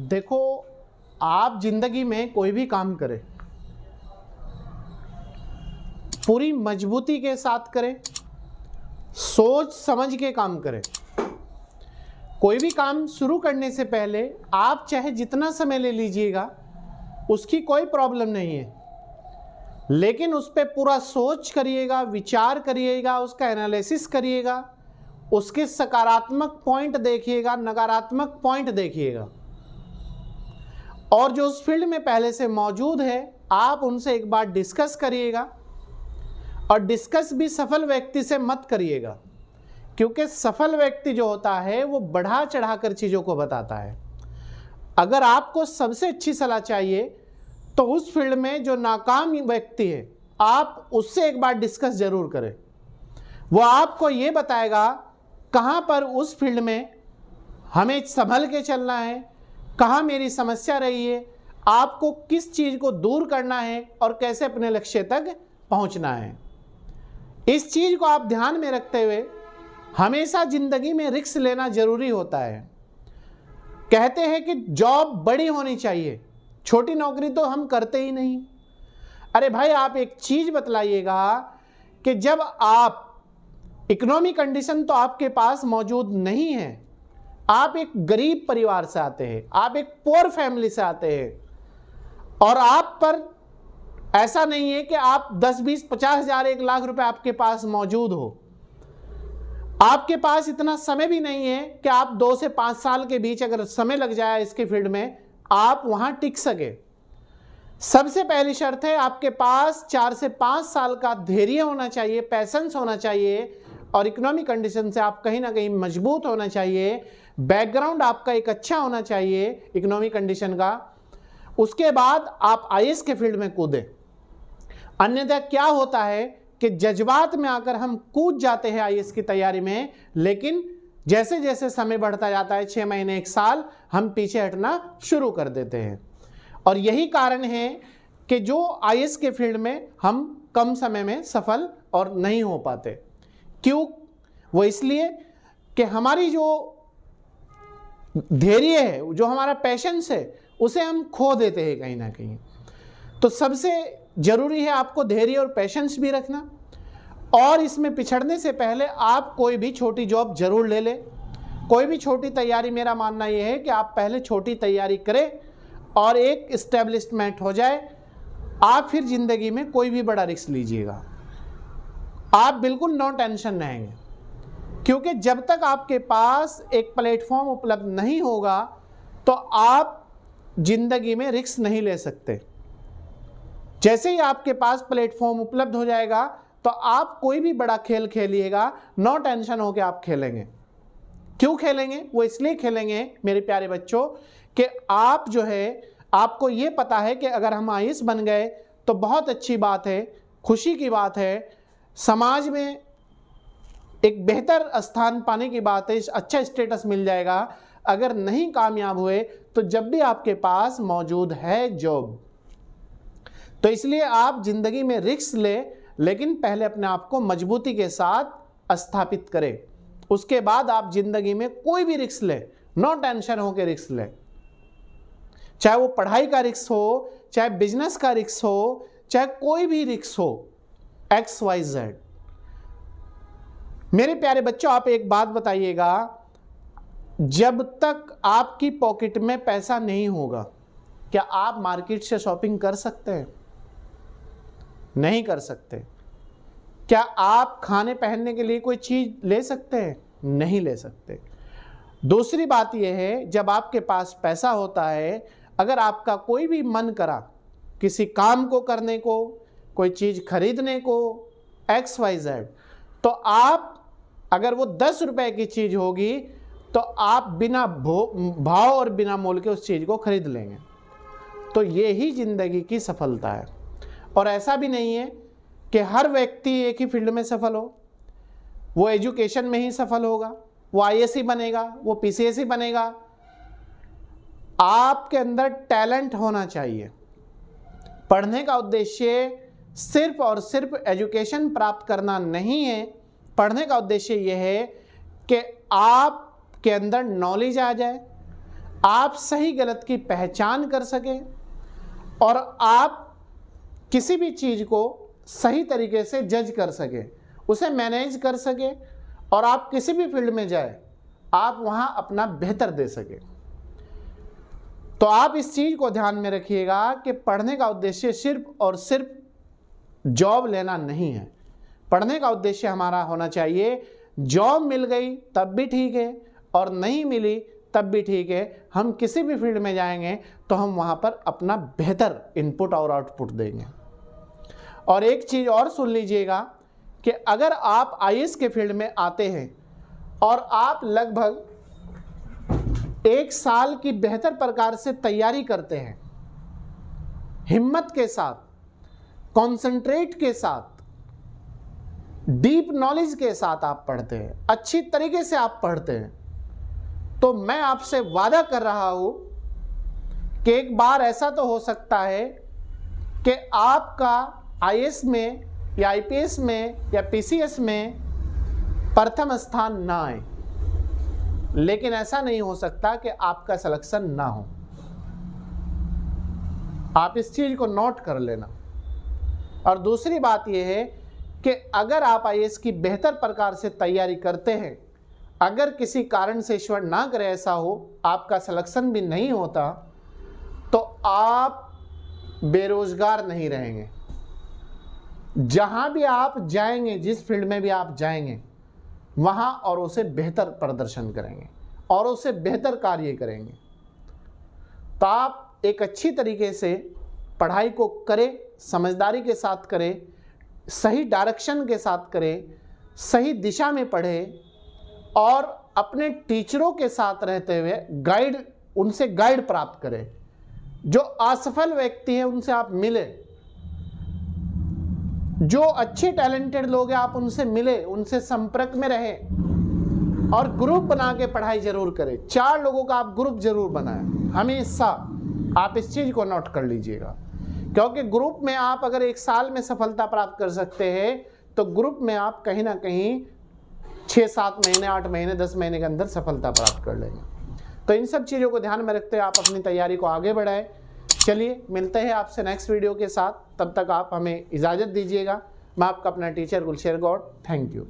देखो, आप जिंदगी में कोई भी काम करें पूरी मजबूती के साथ करें, सोच समझ के काम करें। कोई भी काम शुरू करने से पहले आप चाहे जितना समय ले लीजिएगा, उसकी कोई प्रॉब्लम नहीं है, लेकिन उस पर पूरा सोच करिएगा, विचार करिएगा, उसका एनालिसिस करिएगा, उसके सकारात्मक पॉइंट देखिएगा, नकारात्मक पॉइंट देखिएगा, और जो उस फील्ड में पहले से मौजूद है आप उनसे एक बार डिस्कस करिएगा। और डिस्कस भी सफल व्यक्ति से मत करिएगा, क्योंकि सफल व्यक्ति जो होता है वो बढ़ा चढ़ाकर चीज़ों को बताता है। अगर आपको सबसे अच्छी सलाह चाहिए तो उस फील्ड में जो नाकाम व्यक्ति है आप उससे एक बार डिस्कस जरूर करें। वो आपको ये बताएगा कहाँ पर उस फील्ड में हमें संभल के चलना है, कहाँ मेरी समस्या रही है, आपको किस चीज़ को दूर करना है और कैसे अपने लक्ष्य तक पहुँचना है। इस चीज़ को आप ध्यान में रखते हुए हमेशा जिंदगी में रिस्क लेना जरूरी होता है। कहते हैं कि जॉब बड़ी होनी चाहिए, छोटी नौकरी तो हम करते ही नहीं। अरे भाई, आप एक चीज़ बतलाइएगा कि जब आप इकोनॉमिक कंडीशन तो आपके पास मौजूद नहीं है, आप एक गरीब परिवार से आते हैं, आप एक पुअर फैमिली से आते हैं, और आप पर ऐसा नहीं है कि आप 10, 20, 50 हज़ार, 1 लाख रुपए आपके पास मौजूद हो। आपके पास इतना समय भी नहीं है कि आप 2 से 5 साल के बीच अगर समय लग जाए इसके फील्ड में आप वहां टिक सके। सबसे पहली शर्त है आपके पास 4 से 5 साल का धैर्य होना चाहिए, पैसेंस होना चाहिए, और इकोनॉमिक कंडीशन से आप कहीं ना कहीं मजबूत होना चाहिए। बैकग्राउंड आपका एक अच्छा होना चाहिए इकोनॉमिक कंडीशन का। उसके बाद आप आईएएस के फील्ड में कूदें। अन्यथा क्या होता है कि जज्बात में आकर हम कूद जाते हैं आईएएस की तैयारी में, लेकिन जैसे जैसे समय बढ़ता जाता है, 6 महीने, 1 साल, हम पीछे हटना शुरू कर देते हैं। और यही कारण है कि जो आईएएस के फील्ड में हम कम समय में सफल और नहीं हो पाते। क्यों? वो इसलिए कि हमारी जो धैर्य है, जो हमारा पैशंस है, उसे हम खो देते हैं कहीं ना कहीं। तो सबसे जरूरी है आपको धैर्य और पैशंस भी रखना। और इसमें पिछड़ने से पहले आप कोई भी छोटी जॉब जरूर ले लें, कोई भी छोटी तैयारी। मेरा मानना यह है कि आप पहले छोटी तैयारी करें और एक इस्टेब्लिशमेंट हो जाए, आप फिर जिंदगी में कोई भी बड़ा रिस्क लीजिएगा। आप बिल्कुल नो टेंशन रहेंगे, क्योंकि जब तक आपके पास एक प्लेटफॉर्म उपलब्ध नहीं होगा तो आप जिंदगी में रिस्क नहीं ले सकते। जैसे ही आपके पास प्लेटफॉर्म उपलब्ध हो जाएगा तो आप कोई भी बड़ा खेल खेलिएगा, नो टेंशन होकर आप खेलेंगे। क्यों खेलेंगे? वो इसलिए खेलेंगे मेरे प्यारे बच्चों कि आप जो है, आपको ये पता है कि अगर हम आईएएस बन गए तो बहुत अच्छी बात है, खुशी की बात है, समाज में एक बेहतर स्थान पाने की बात है, अच्छा स्टेटस मिल जाएगा। अगर नहीं कामयाब हुए तो जब भी आपके पास मौजूद है जॉब, तो इसलिए आप जिंदगी में रिस्क लें, लेकिन पहले अपने आप को मजबूती के साथ स्थापित करें। उसके बाद आप जिंदगी में कोई भी रिस्क लें, नो टेंशन होकर रिस्क लें। चाहे वो पढ़ाई का रिस्क हो, चाहे बिजनेस का रिस्क हो, चाहे कोई भी रिस्क हो, XYZ। मेरे प्यारे बच्चों, आप एक बात बताइएगा, जब तक आपकी पॉकेट में पैसा नहीं होगा, क्या आप मार्केट से शॉपिंग कर सकते हैं? नहीं कर सकते। क्या आप खाने पहनने के लिए कोई चीज ले सकते हैं? नहीं ले सकते। दूसरी बात यह है, जब आपके पास पैसा होता है, अगर आपका कोई भी मन करा किसी काम को करने को, कोई चीज खरीदने को, XYZ, तो आप, अगर वो 10 रुपए की चीज होगी तो आप बिना भाव और बिना मोल के उस चीज को खरीद लेंगे। तो ये ही जिंदगी की सफलता है। और ऐसा भी नहीं है कि हर व्यक्ति एक ही फील्ड में सफल हो। वो एजुकेशन में ही सफल होगा, वो आईएएस ही बनेगा, वो पीसीएस ही बनेगा। आपके अंदर टैलेंट होना चाहिए। पढ़ने का उद्देश्य सिर्फ और सिर्फ एजुकेशन प्राप्त करना नहीं है। पढ़ने का उद्देश्य यह है कि आपके अंदर नॉलेज आ जाए, आप सही गलत की पहचान कर सकें और आप किसी भी चीज़ को सही तरीके से जज कर सकें, उसे मैनेज कर सकें और आप किसी भी फील्ड में जाए आप वहां अपना बेहतर दे सकें। तो आप इस चीज़ को ध्यान में रखिएगा कि पढ़ने का उद्देश्य सिर्फ और सिर्फ जॉब लेना नहीं है। पढ़ने का उद्देश्य हमारा होना चाहिए जॉब मिल गई तब भी ठीक है और नहीं मिली तब भी ठीक है, हम किसी भी फील्ड में जाएंगे तो हम वहां पर अपना बेहतर इनपुट और आउटपुट देंगे। और एक चीज़ और सुन लीजिएगा कि अगर आप आईएएस के फील्ड में आते हैं और आप लगभग 1 साल की बेहतर प्रकार से तैयारी करते हैं, हिम्मत के साथ, कंसंट्रेट के साथ, डीप नॉलेज के साथ आप पढ़ते हैं, अच्छी तरीके से आप पढ़ते हैं, तो मैं आपसे वादा कर रहा हूं कि एक बार ऐसा तो हो सकता है कि आपका आईएएस में या आईपीएस में या पीसीएस में प्रथम स्थान ना आए, लेकिन ऐसा नहीं हो सकता कि आपका सिलेक्शन ना हो। आप इस चीज को नोट कर लेना। और दूसरी बात यह है कि अगर आप आईएएस की बेहतर प्रकार से तैयारी करते हैं, अगर किसी कारण से ईश्वर ना करे ऐसा हो, आपका सिलेक्शन भी नहीं होता, तो आप बेरोजगार नहीं रहेंगे। जहां भी आप जाएंगे, जिस फील्ड में भी आप जाएंगे, वहां और उसे बेहतर प्रदर्शन करेंगे और उसे बेहतर कार्य करेंगे। तो आप एक अच्छी तरीके से पढ़ाई को करें, समझदारी के साथ करें, सही डायरेक्शन के साथ करें, सही दिशा में पढ़ें और अपने टीचरों के साथ रहते हुए उनसे गाइड प्राप्त करें। जो असफल व्यक्ति हैं उनसे आप मिले, जो अच्छे टैलेंटेड लोग हैं आप उनसे मिले, उनसे संपर्क में रहे और ग्रुप बना के पढ़ाई जरूर करें। 4 लोगों का आप ग्रुप जरूर बनाएं हमेशा। आप इस चीज को नोट कर लीजिएगा, क्योंकि ग्रुप में आप अगर 1 साल में सफलता प्राप्त कर सकते हैं तो ग्रुप में आप कहीं ना कहीं 6-7 महीने, 8 महीने, 10 महीने के अंदर सफलता प्राप्त कर लेंगे। तो इन सब चीज़ों को ध्यान में रखते हुए आप अपनी तैयारी को आगे बढ़ाएं। चलिए मिलते हैं आपसे नेक्स्ट वीडियो के साथ, तब तक आप हमें इजाज़त दीजिएगा। मैं आपका अपना teacher Gulsher Gaur, thank you.